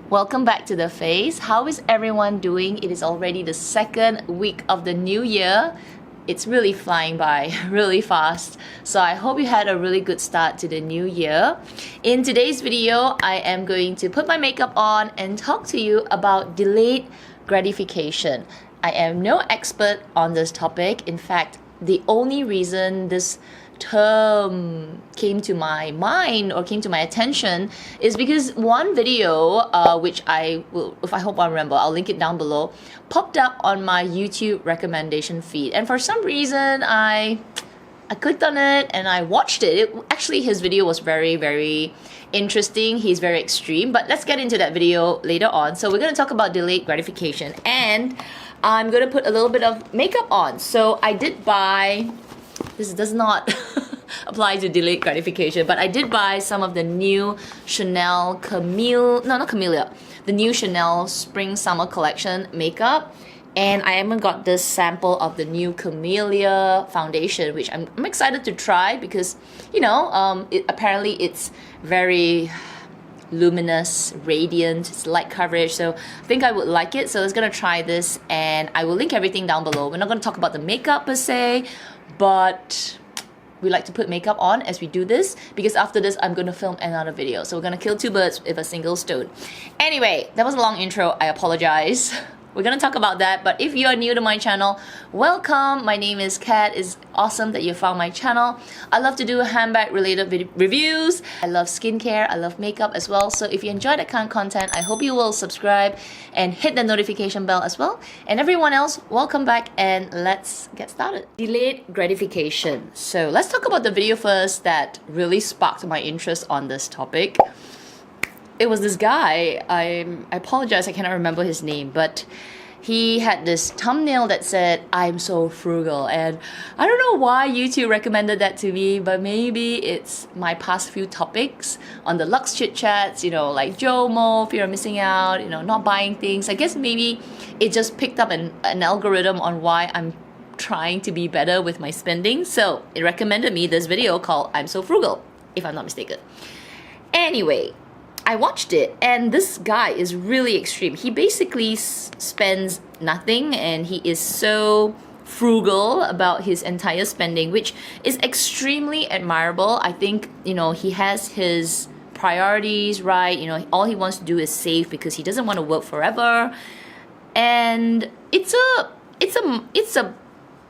Welcome back to The Face. How is everyone doing? It is already the second week of the new year. It's really flying by really fast. So I hope you had a really good start to the new year. In today's video, I am going to put my makeup on and talk to you about delayed gratification. I am no expert on this topic. In fact, the only reason this term came to my mind or came to my attention is because one video which I will, if I hope I remember, I'll link it down below, popped up on my YouTube recommendation feed, and for some reason I clicked on it and I watched it. Actually, his video was very interesting. He's very extreme, but let's get into that video later on. So we're going to talk about delayed gratification, and I'm going to put a little bit of makeup on. So I did buy, this does not apply to delayed gratification, but I did buy some of the new Chanel the new Chanel Spring Summer Collection makeup. And I even got this sample of the new Camellia foundation, which I'm excited to try because, you know, apparently it's very luminous, radiant, it's light coverage, so I think I would like it. So let's gonna try this, and I will link everything down below. We're not gonna talk about the makeup per se, but we like to put makeup on as we do this because after this I'm gonna film another video. So we're gonna kill two birds with a single stone. Anyway, that was a long intro, I apologize. We're gonna talk about that, but if you are new to my channel, welcome. My name is Kat. It's awesome that you found my channel. I love to do handbag related reviews. I love skincare, I love makeup as well. So if you enjoy that kind of content, I hope you will subscribe and hit the notification bell as well. And everyone else, welcome back, and let's get started. Delayed gratification. So let's talk about the video first that really sparked my interest on this topic. It was this guy, I apologize, I cannot remember his name, but he had this thumbnail that said, "I'm so frugal," and I don't know why YouTube recommended that to me, but maybe it's my past few topics on the Luxe Chit chats, you know, like JOMO, fear of missing out, you know, not buying things. I guess maybe it just picked up an algorithm on why I'm trying to be better with my spending, so it recommended me this video called "I'm so frugal," if I'm not mistaken. Anyway, I watched it, and this guy is really extreme. He basically spends nothing, and he is so frugal about his entire spending, which is extremely admirable. I think, you know, he has his priorities right. You know, all he wants to do is save because he doesn't want to work forever, and it's a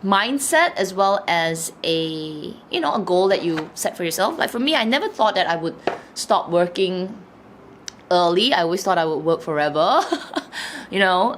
mindset as well as a, you know, a goal that you set for yourself. Like for me, I never thought that I would stop working early. I always thought I would work forever. You know,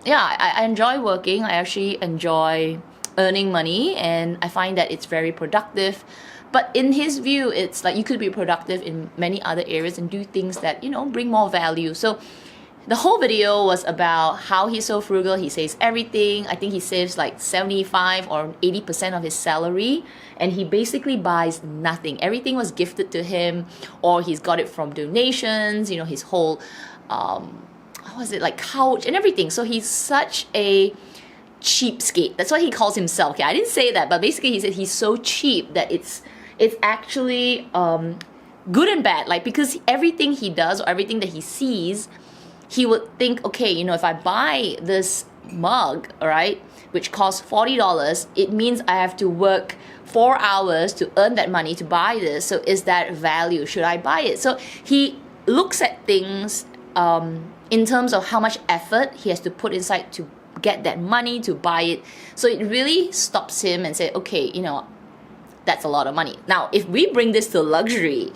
yeah, I enjoy working. I actually enjoy earning money, and I find that it's very productive. But in his view, it's like you could be productive in many other areas and do things that, you know, bring more value. So the whole video was about how he's so frugal. He saves everything. I think he saves like 75 or 80% of his salary, and he basically buys nothing. Everything was gifted to him, or he's got it from donations, you know, his whole what was it, like couch and everything. So he's such a cheapskate. That's what he calls himself. Okay, I didn't say that, but basically he said he's so cheap that it's actually good and bad. Like, because everything he does or everything that he sees, he would think, okay, you know, if I buy this mug, all right, which costs $40, it means I have to work 4 hours to earn that money to buy this. So is that value? Should I buy it? So he looks at things in terms of how much effort he has to put inside to get that money to buy it. So it really stops him and say, okay, you know, that's a lot of money. Now, if we bring this to luxury,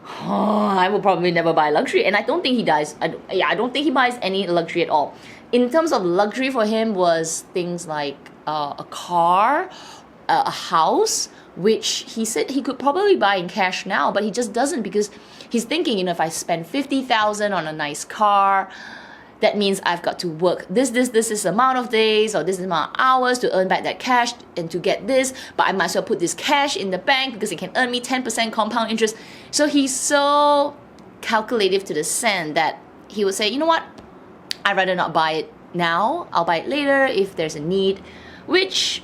I will probably never buy luxury, and I don't think he does. I don't think he buys any luxury at all. In terms of luxury for him was things like a car, a house, which he said he could probably buy in cash now, but he just doesn't because he's thinking, you know, if I spend $50,000 on a nice car, that means I've got to work this is amount of days or this amount of hours to earn back that cash and to get this, but I might as well put this cash in the bank because it can earn me 10% compound interest. So he's so calculative to the cent that he would say, you know what, I'd rather not buy it now, I'll buy it later if there's a need, which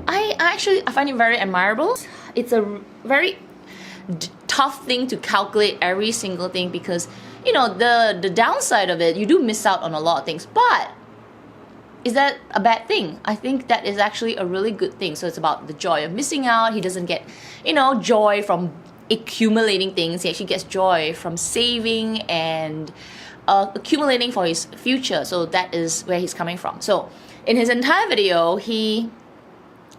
I find it very admirable. It's a very tough thing to calculate every single thing, because you know the downside of it, you do miss out on a lot of things. But is that a bad thing? I think that is actually a really good thing. So it's about the joy of missing out. He doesn't get, you know, joy from accumulating things. He actually gets joy from saving and accumulating for his future. So that is where he's coming from. So in his entire video, he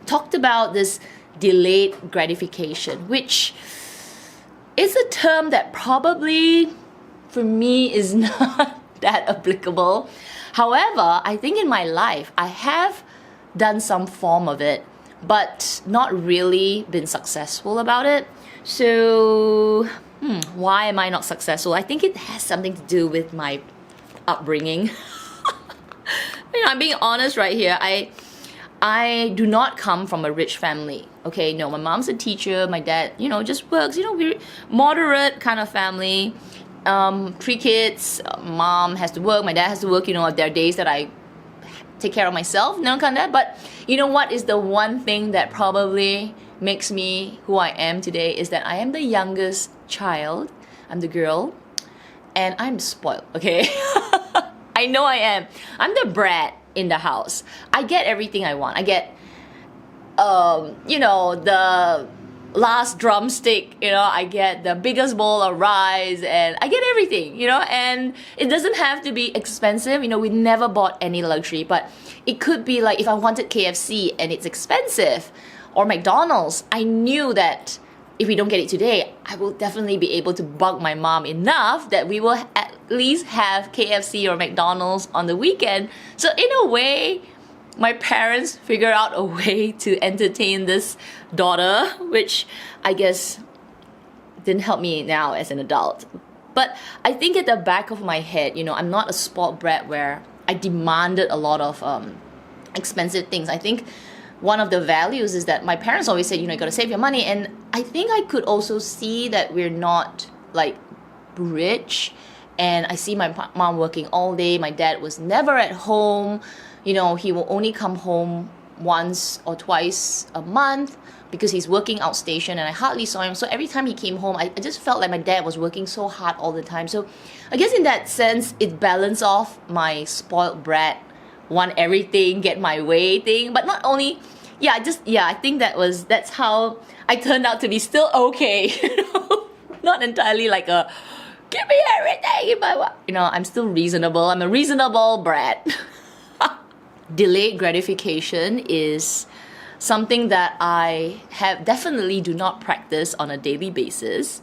talked about this delayed gratification, which is a term that probably for me is not that applicable. However, I think in my life, I have done some form of it, but not really been successful about it. So, why am I not successful? I think it has something to do with my upbringing. You know, I'm being honest right here. I do not come from a rich family. Okay, no, my mom's a teacher. My dad, you know, just works. You know, we're moderate kind of family. 3 kids, mom has to work, my dad has to work, you know, there are days that I take care of myself, no kind of that. But you know what is the one thing that probably makes me who I am today is that I am the youngest child, I'm the girl, and I'm spoiled, okay? I know I am. I'm the brat in the house. I get everything I want. I get, you know, the last drumstick, you know, I get the biggest bowl of rice, and I get everything, you know, and it doesn't have to be expensive. You know, we never bought any luxury, but it could be like if I wanted KFC and it's expensive, or McDonald's, I knew that if we don't get it today, I will definitely be able to bug my mom enough that we will at least have KFC or McDonald's on the weekend. So in a way, my parents figured out a way to entertain this daughter, which I guess didn't help me now as an adult. But I think at the back of my head, you know, I'm not a spoiled brat where I demanded a lot of expensive things. I think one of the values is that my parents always said, you know, you gotta save your money. And I think I could also see that we're not like rich. And I see my mom working all day. My dad was never at home. You know, he will only come home once or twice a month because he's working outstation, and I hardly saw him. So every time he came home, I just felt like my dad was working so hard all the time. So I guess in that sense, it balanced off my spoiled brat, want everything, get my way thing. But not only, I think that's how I turned out to be still okay. You know, not entirely like a, give me everything. You know, I'm still reasonable. I'm a reasonable brat. Delayed gratification is something that I have definitely do not practice on a daily basis,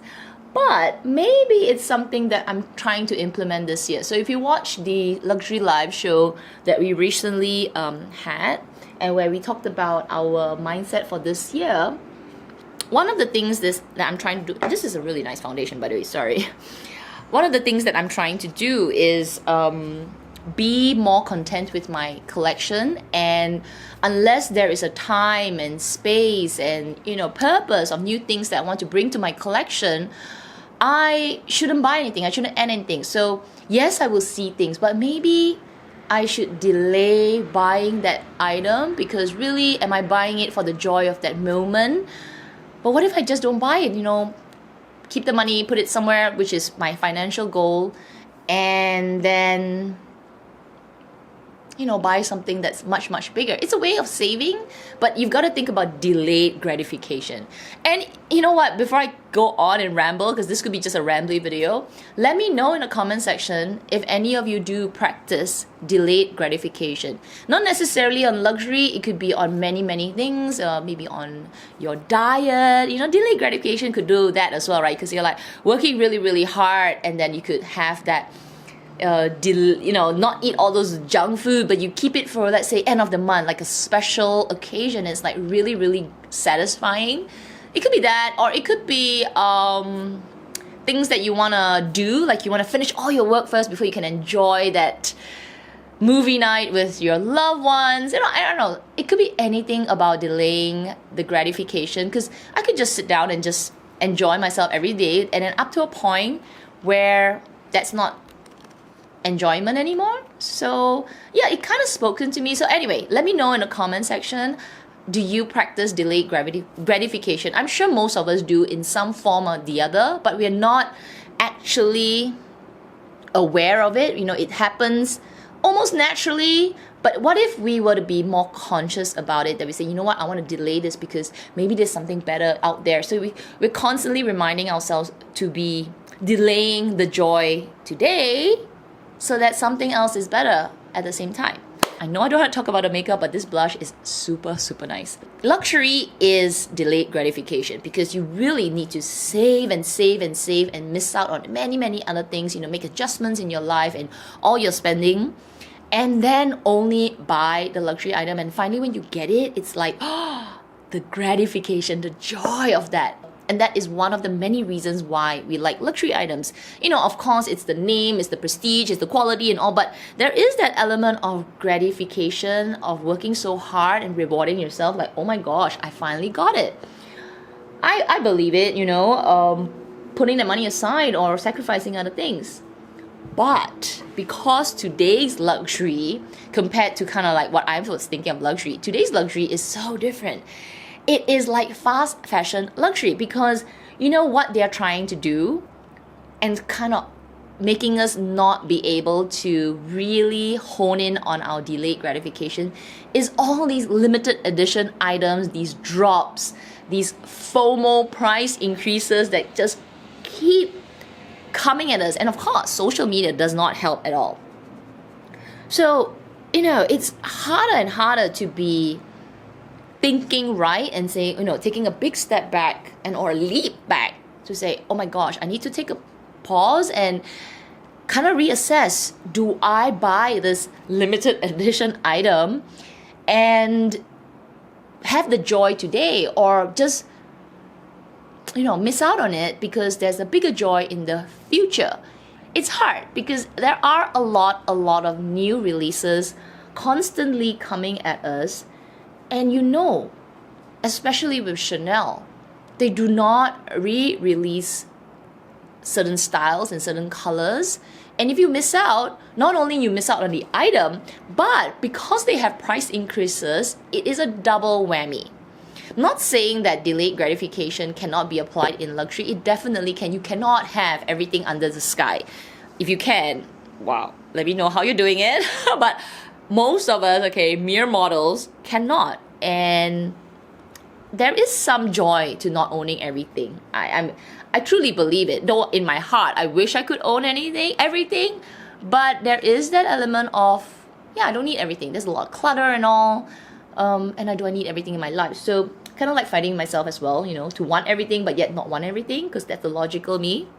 but maybe it's something that I'm trying to implement this year. So if you watch the luxury live show that we recently had, and where we talked about our mindset for this year, one of the things that I'm trying to do, this is a really nice foundation by the way, sorry. One of the things that I'm trying to do is be more content with my collection, and unless there is a time and space and, you know, purpose of new things that I want to bring to my collection, I shouldn't buy anything. I shouldn't add anything. So yes, I will see things, but maybe I should delay buying that item, because really, am I buying it for the joy of that moment? But what if I just don't buy it? You know, keep the money, put it somewhere, which is my financial goal, and then, you know, buy something that's much, much bigger. It's a way of saving, but you've got to think about delayed gratification. And you know what, before I go on and ramble, because this could be just a rambly video, let me know in the comment section if any of you do practice delayed gratification. Not necessarily on luxury, it could be on many, many things, maybe on your diet. You know, delayed gratification could do that as well, right? Because you're like working really, really hard, and then you could have that you know, not eat all those junk food, but you keep it for, let's say, end of the month, like a special occasion. It's like really, really satisfying. It could be that, or it could be things that you want to do, like you want to finish all your work first before you can enjoy that movie night with your loved ones. You know, I don't know. It could be anything about delaying the gratification, because I could just sit down and just enjoy myself every day, and then up to a point where that's not enjoyment anymore. So yeah, it kind of spoken to me. So anyway, let me know in the comment section do you practice delayed gratification? I'm sure most of us do in some form or the other, but we're not actually aware of it. You know, it happens almost naturally. But what if we were to be more conscious about it, that we say, you know what, I want to delay this because maybe there's something better out there. So we're constantly reminding ourselves to be delaying the joy today so that something else is better at the same time. I know I don't have to talk about the makeup, but this blush is super, super nice. Luxury is delayed gratification because you really need to save and save and save and miss out on many, many other things, you know, make adjustments in your life and all your spending, and then only buy the luxury item. And finally, when you get it, it's like, oh, the gratification, the joy of that. And that is one of the many reasons why we like luxury items. You know, of course, it's the name, it's the prestige, it's the quality and all, but there is that element of gratification, of working so hard and rewarding yourself, like, oh my gosh, I finally got it. I believe it, you know, putting the money aside or sacrificing other things. But because today's luxury, compared to kind of like what I was thinking of luxury, today's luxury is so different. It is like fast fashion luxury because you know what they're trying to do and kind of making us not be able to really hone in on our delayed gratification is all these limited edition items, these drops, these FOMO price increases that just keep coming at us. And of course, social media does not help at all. So, you know, it's harder and harder to be thinking right and say, you know, taking a big step back and or a leap back to say, oh my gosh, I need to take a pause and kind of reassess, do I buy this limited edition item and have the joy today, or just, you know, miss out on it because there's a bigger joy in the future? It's hard because there are a lot of new releases constantly coming at us. And you know, especially with Chanel, they do not re-release certain styles and certain colors. And if you miss out, not only you miss out on the item, but because they have price increases, it is a double whammy. I'm not saying that delayed gratification cannot be applied in luxury. It definitely can. You cannot have everything under the sky. If you can, wow, let me know how you're doing it. But most of us, okay, mere mortals, cannot. And there is some joy to not owning everything. I truly believe it. Though in my heart, I wish I could own everything. But there is that element of, yeah, I don't need everything. There's a lot of clutter and all. And do I need everything in my life? So kind of like fighting myself as well, you know, to want everything but yet not want everything, because that's the logical me.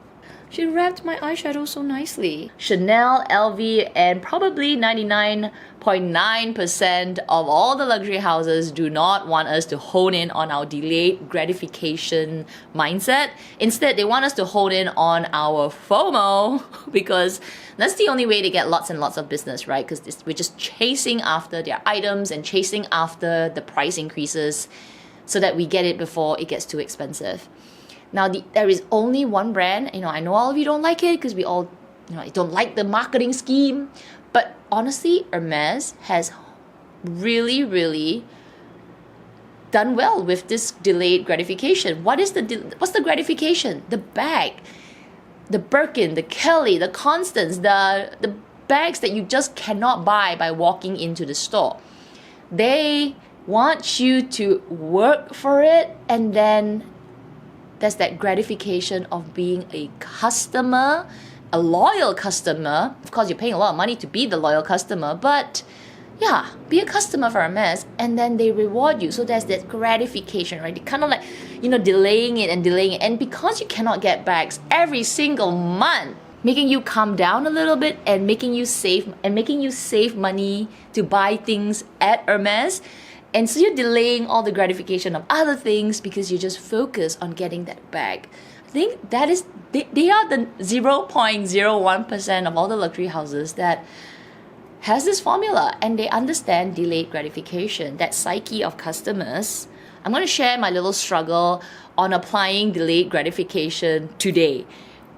She wrapped my eyeshadow so nicely. Chanel, LV, and probably 99.9% of all the luxury houses do not want us to hone in on our delayed gratification mindset. Instead, they want us to hone in on our FOMO, because that's the only way to get lots and lots of business, right? Because we're just chasing after their items and chasing after the price increases so that we get it before it gets too expensive. Now, there is only one brand. You know, I know all of you don't like it because we all, you know, don't like the marketing scheme. But honestly, Hermes has really, really done well with this delayed gratification. What's the gratification? The bag, the Birkin, the Kelly, the Constance, the bags that you just cannot buy by walking into the store. They want you to work for it, and then there's that gratification of being a customer, a loyal customer. Of course, you're paying a lot of money to be the loyal customer, but yeah, be a customer for Hermes, and then they reward you. So there's that gratification, right? They kind of like, you know, delaying it. And because you cannot get bags every single month, making you calm down a little bit and making you save money to buy things at Hermes. And so you're delaying all the gratification of other things because you just focus on getting that bag. I think that is, they are the 0.01% of all the luxury houses that has this formula, and they understand delayed gratification, that psyche of customers. I'm going to share my little struggle on applying delayed gratification today,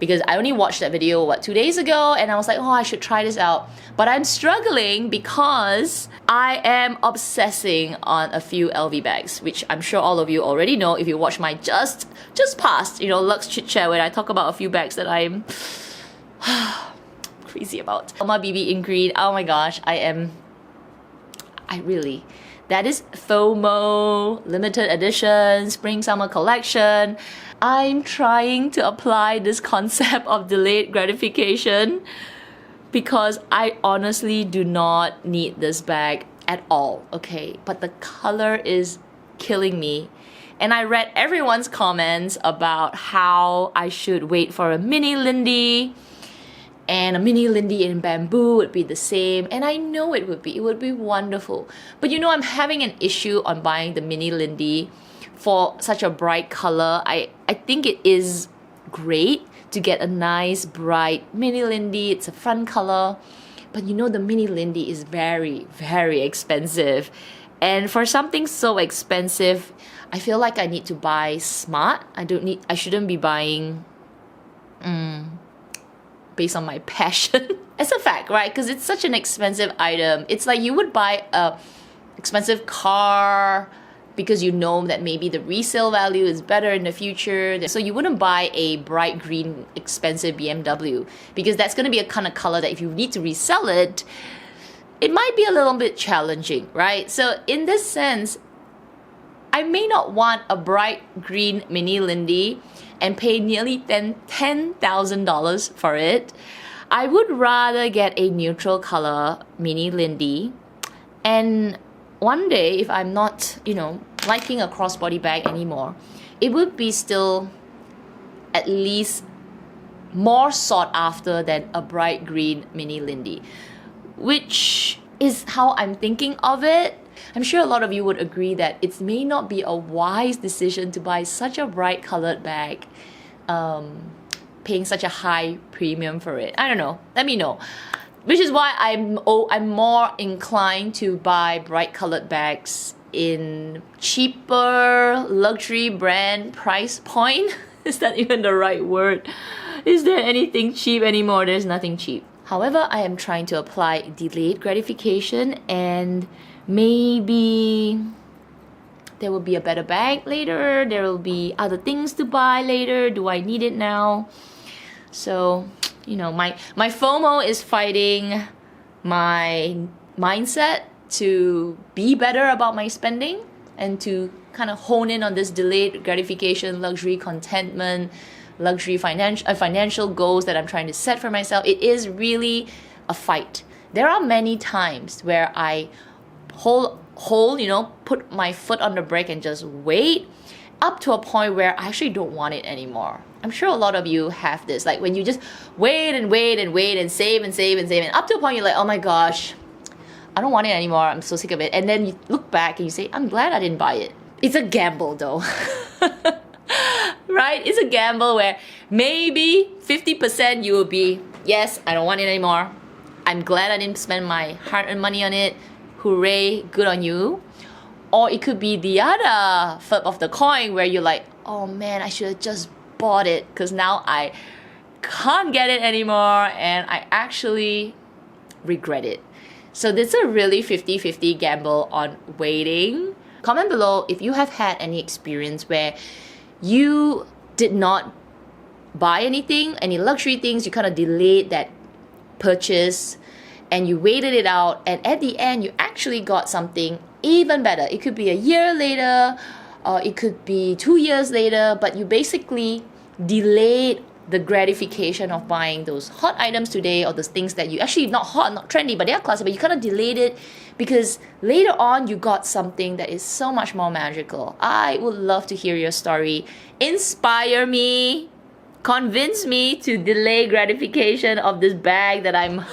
because I only watched that video, what, 2 days ago, and I was like, oh, I should try this out. But I'm struggling because I am obsessing on a few LV bags, which I'm sure all of you already know if you watch my just past, you know, Luxe Chit Chat, where I talk about a few bags that I'm crazy about. My BB in green, oh my gosh, that is FOMO, limited edition, spring summer collection. I'm trying to apply this concept of delayed gratification because I honestly do not need this bag at all, okay? But the color is killing me. And I read everyone's comments about how I should wait for a mini Lindy, and a mini Lindy in bamboo would be the same, and I know it would be wonderful. But you know, I'm having an issue on buying the mini Lindy for such a bright color. I think it is great to get a nice bright mini Lindy. It's a fun color, but you know, the mini Lindy is very, very expensive. And for something so expensive, I feel like I need to buy smart. I shouldn't be buying based on my passion. It's a fact, right? Because it's such an expensive item. It's like you would buy a expensive car because you know that maybe the resale value is better in the future. So you wouldn't buy a bright green expensive BMW because that's going to be a kind of color that if you need to resell it, it might be a little bit challenging, right? So in this sense, I may not want a bright green mini Lindy and pay nearly $10,000 for it. I would rather get a neutral color mini Lindy, and one day if I'm not, you know, liking a crossbody bag anymore, it would be still at least more sought after than a bright green mini Lindy, which is how I'm thinking of it. I'm sure a lot of you would agree that it may not be a wise decision to buy such a bright colored bag, paying such a high premium for it. I don't know. Let me know. Which is why I'm more inclined to buy bright colored bags in cheaper luxury brand price point. Is that even the right word? Is there anything cheap anymore? There's nothing cheap. However, I am trying to apply delayed gratification, and maybe there will be a better bag later. There will be other things to buy later. Do I need it now? So, you know, my FOMO is fighting my mindset to be better about my spending and to kind of hone in on this delayed gratification, luxury contentment, luxury financial goals that I'm trying to set for myself. It is really a fight. There are many times where I you know, put my foot on the brake and just wait up to a point where I actually don't want it anymore. I'm sure a lot of you have this, like when you just wait and wait and wait and save and save and save, and up to a point you're like, oh my gosh, I don't want it anymore, I'm so sick of it. And then you look back and you say, I'm glad I didn't buy it. It's a gamble though. Right? It's a gamble where maybe 50% you will be, yes, I don't want it anymore. I'm glad I didn't spend my hard-earned money on it. Hooray, good on you. Or it could be the other flip of the coin where you're like, oh man, I should have just bought it because now I can't get it anymore and I actually regret it. So this is a really 50-50 gamble on waiting. Comment below if you have had any experience where you did not buy anything, any luxury things, you kind of delayed that purchase and you waited it out, and at the end you actually got something even better. It could be a year later, or it could be 2 years later, but you basically delayed the gratification of buying those hot items today, or those things that you actually not hot, not trendy, but they are classic, but you kind of delayed it because later on you got something that is so much more magical. I would love to hear your story. Inspire me, convince me to delay gratification of this bag that I'm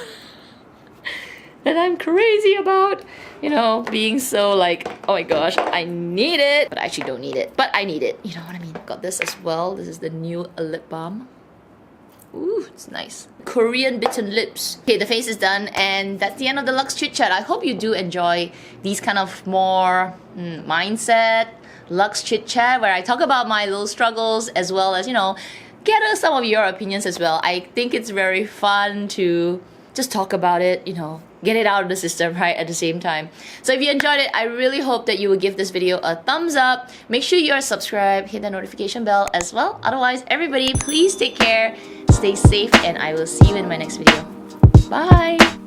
crazy about. You know, being so like, oh my gosh, I need it, but I actually don't need it, but I need it. You know what I mean? Got this as well. This is the new lip balm. Ooh, it's nice. Korean bitten lips. Okay, the face is done, and that's the end of the Luxe Chit Chat. I hope you do enjoy these kind of more mindset Luxe Chit Chat where I talk about my little struggles as well as, you know, gather some of your opinions as well. I think it's very fun to just talk about it, you know, get it out of the system, right, at the same time. So if you enjoyed it, I really hope that you will give this video a thumbs up. Make sure you are subscribed, hit the notification bell as well. Otherwise, everybody, please take care, stay safe, and I will see you in my next video. Bye!